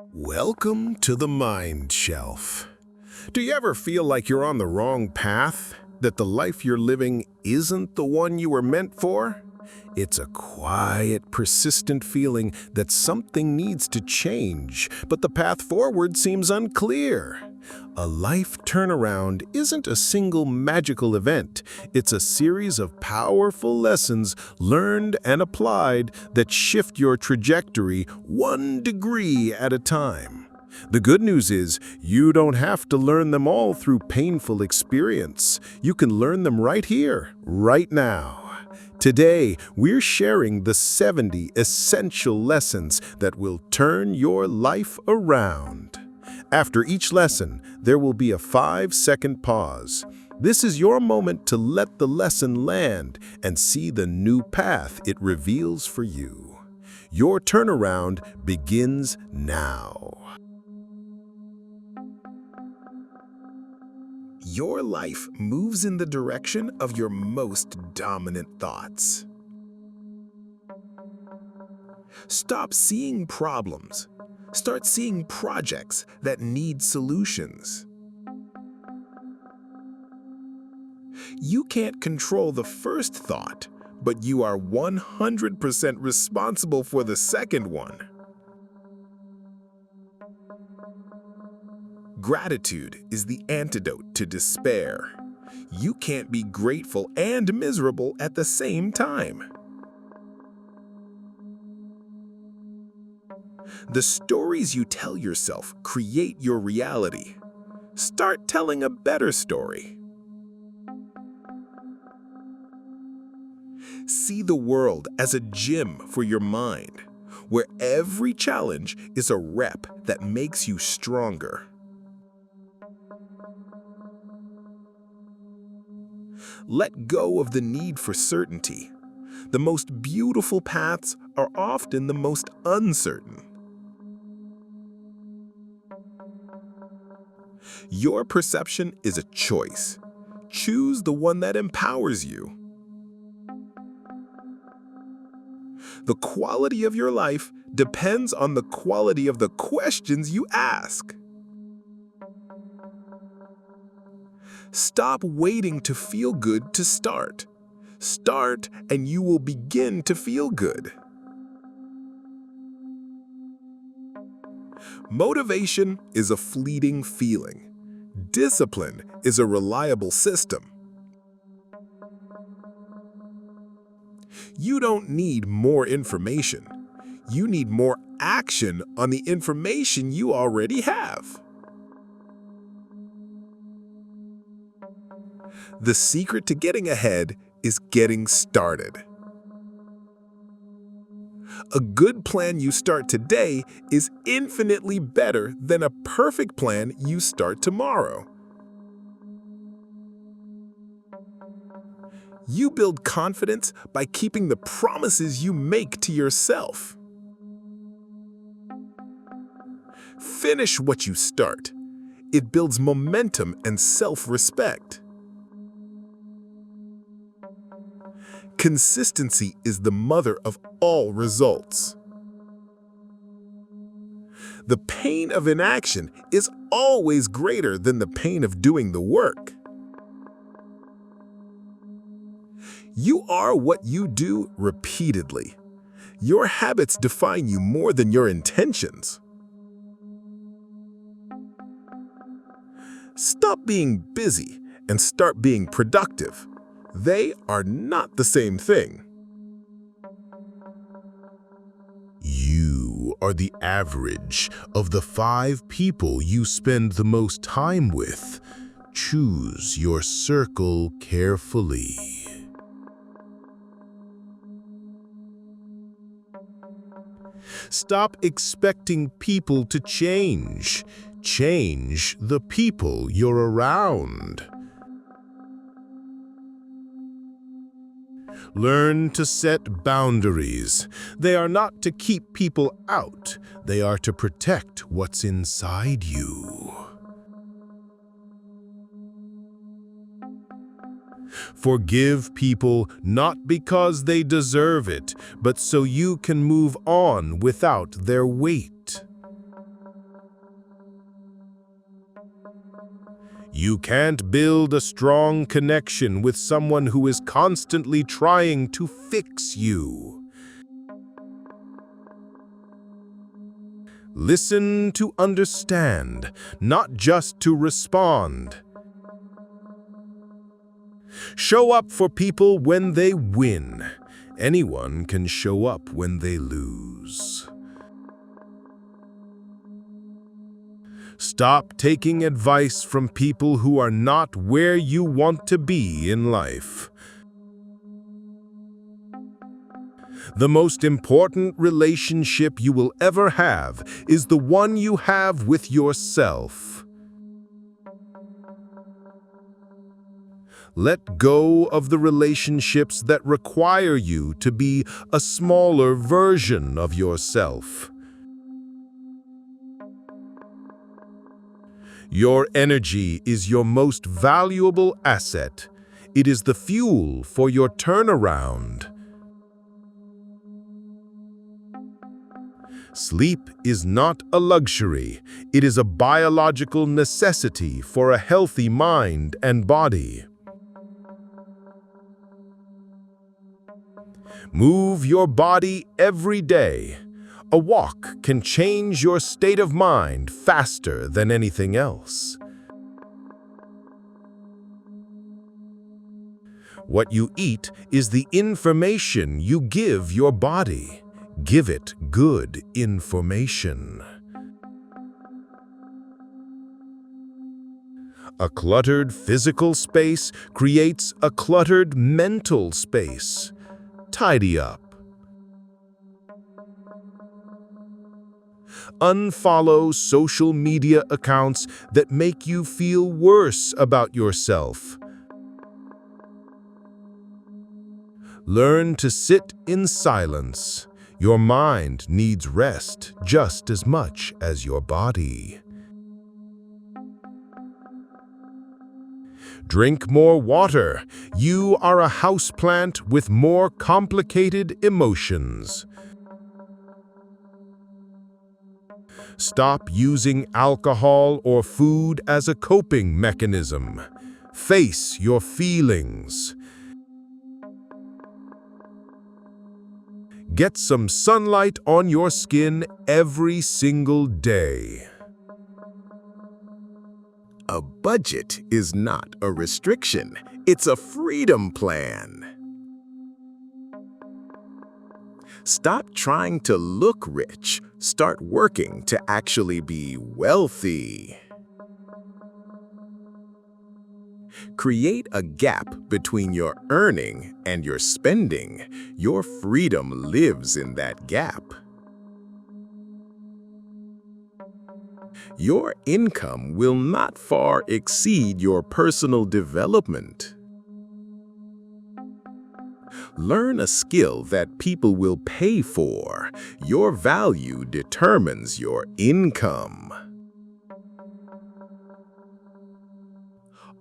Welcome to the Mind Shelf. Do you ever feel like you're on the wrong path? That the life you're living isn't the one you were meant for? It's a quiet, persistent feeling that something needs to change, but the path forward seems unclear. A life turnaround isn't a single magical event. It's a series of powerful lessons learned and applied that shift your trajectory 1 degree at a time. The good news is you don't have to learn them all through painful experience. You can learn them right here, right now. Today, we're sharing the 70 essential lessons that will turn your life around. After each lesson, there will be a 5-second pause. This is your moment to let the lesson land and see the new path it reveals for you. Your turnaround begins now. Your life moves in the direction of your most dominant thoughts. Stop seeing problems. Start seeing projects that need solutions. You can't control the first thought, but you are 100% responsible for the second one. Gratitude is the antidote to despair. You can't be grateful and miserable at the same time. The stories you tell yourself create your reality. Start telling a better story. See the world as a gym for your mind, where every challenge is a rep that makes you stronger. Let go of the need for certainty. The most beautiful paths are often the most uncertain. Your perception is a choice. Choose the one that empowers you. The quality of your life depends on the quality of the questions you ask. Stop waiting to feel good to start. Start and you will begin to feel good. Motivation is a fleeting feeling. Discipline is a reliable system. You don't need more information. You need more action on the information you already have. The secret to getting ahead is getting started. A good plan you start today is infinitely better than a perfect plan you start tomorrow. You build confidence by keeping the promises you make to yourself. Finish what you start. It builds momentum and self-respect. Consistency is the mother of all results. The pain of inaction is always greater than the pain of doing the work. You are what you do repeatedly. Your habits define you more than your intentions. Stop being busy and start being productive. They are not the same thing. You are the average of the 5 people you spend the most time with. Choose your circle carefully. Stop expecting people to change. Change the people you're around. Learn to set boundaries. They are not to keep people out. They are to protect what's inside you. Forgive people not because they deserve it, but so you can move on without their weight. You can't build a strong connection with someone who is constantly trying to fix you. Listen to understand, not just to respond. Show up for people when they win. Anyone can show up when they lose. Stop taking advice from people who are not where you want to be in life. The most important relationship you will ever have is the one you have with yourself. Let go of the relationships that require you to be a smaller version of yourself. Your energy is your most valuable asset. It is the fuel for your turnaround. Sleep is not a luxury. It is a biological necessity for a healthy mind and body. Move your body every day. A walk can change your state of mind faster than anything else. What you eat is the information you give your body. Give it good information. A cluttered physical space creates a cluttered mental space. Tidy up. Unfollow social media accounts that make you feel worse about yourself. Learn to sit in silence. Your mind needs rest just as much as your body. Drink more water. You are a houseplant with more complicated emotions. Stop using alcohol or food as a coping mechanism. Face your feelings. Get some sunlight on your skin every single day. A budget is not a restriction. It's a freedom plan. Stop trying to look rich. Start working to actually be wealthy. Create a gap between your earning and your spending. Your freedom lives in that gap. Your income will not far exceed your personal development. Learn a skill that people will pay for. Your value determines your income.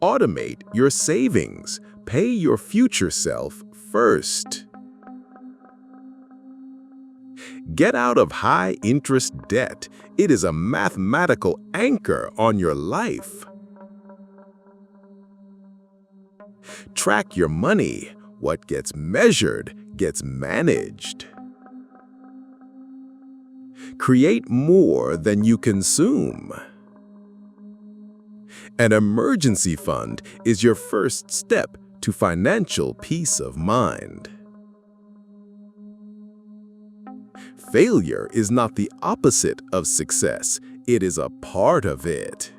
Automate your savings. Pay your future self first. Get out of high-interest debt. It is a mathematical anchor on your life. Track your money. What gets measured gets managed. Create more than you consume. An emergency fund is your first step to financial peace of mind. Failure is not the opposite of success. It is a part of it.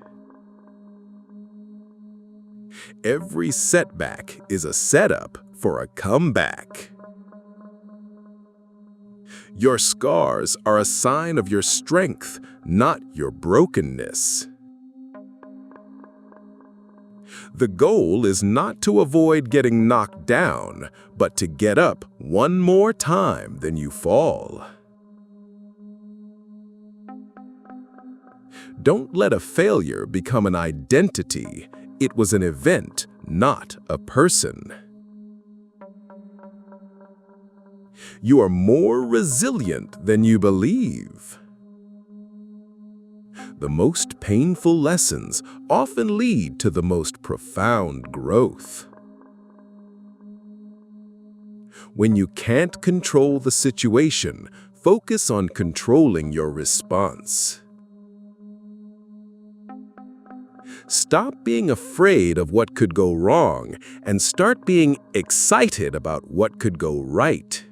Every setback is a setup for a comeback. Your scars are a sign of your strength, not your brokenness. The goal is not to avoid getting knocked down, but to get up one more time than you fall. Don't let a failure become an identity. It was an event, not a person. You are more resilient than you believe. The most painful lessons often lead to the most profound growth. When you can't control the situation, focus on controlling your response. Stop being afraid of what could go wrong and start being excited about what could go right.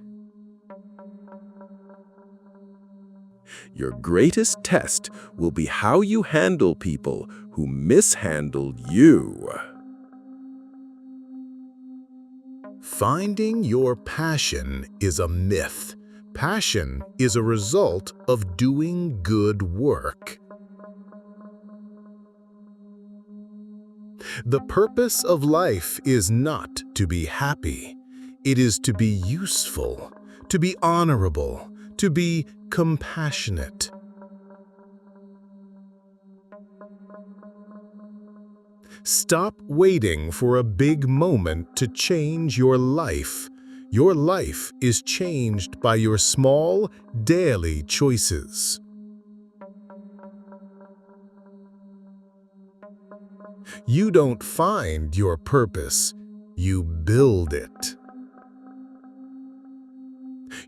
Your greatest test will be how you handle people who mishandled you. Finding your passion is a myth. Passion is a result of doing good work. The purpose of life is not to be happy. It is to be useful, to be honorable, to be compassionate. Stop waiting for a big moment to change your life. Your life is changed by your small, daily choices. You don't find your purpose, you build it.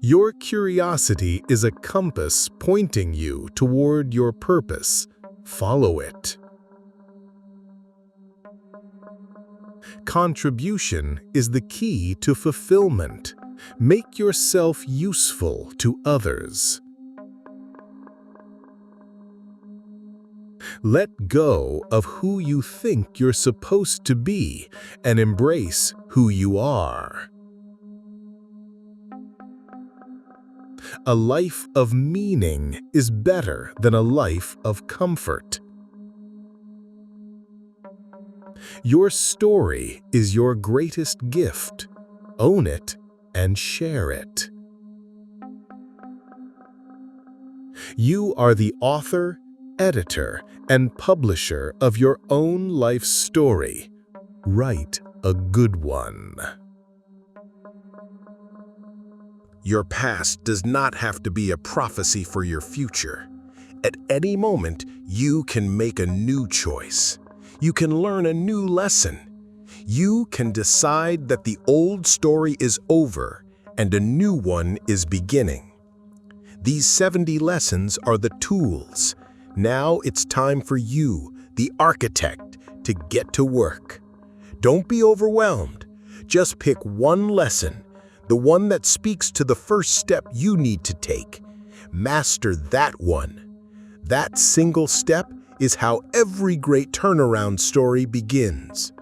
Your curiosity is a compass pointing you toward your purpose. Follow it. Contribution is the key to fulfillment. Make yourself useful to others. Let go of who you think you're supposed to be and embrace who you are. A life of meaning is better than a life of comfort. Your story is your greatest gift. Own it and share it. You are the author, editor, and publisher of your own life story. Write a good one. Your past does not have to be a prophecy for your future. At any moment, you can make a new choice. You can learn a new lesson. You can decide that the old story is over and a new one is beginning. These 70 lessons are the tools. Now it's time for you, the architect, to get to work. Don't be overwhelmed. Just pick one lesson, the one that speaks to the first step you need to take. Master that one. That single step is how every great turnaround story begins.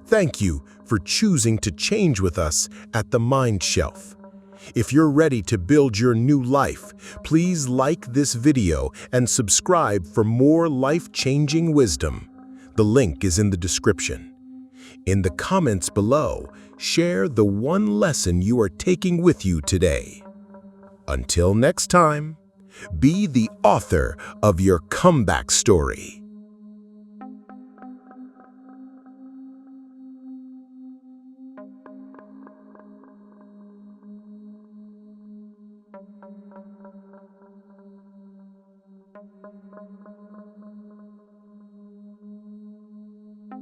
Thank you for choosing to change with us at the Mind Shelf. If you're ready to build your new life, please like this video and subscribe for more life-changing wisdom. The link is in the description. In the comments below, share the one lesson you are taking with you today. Until next time, be the author of your comeback story.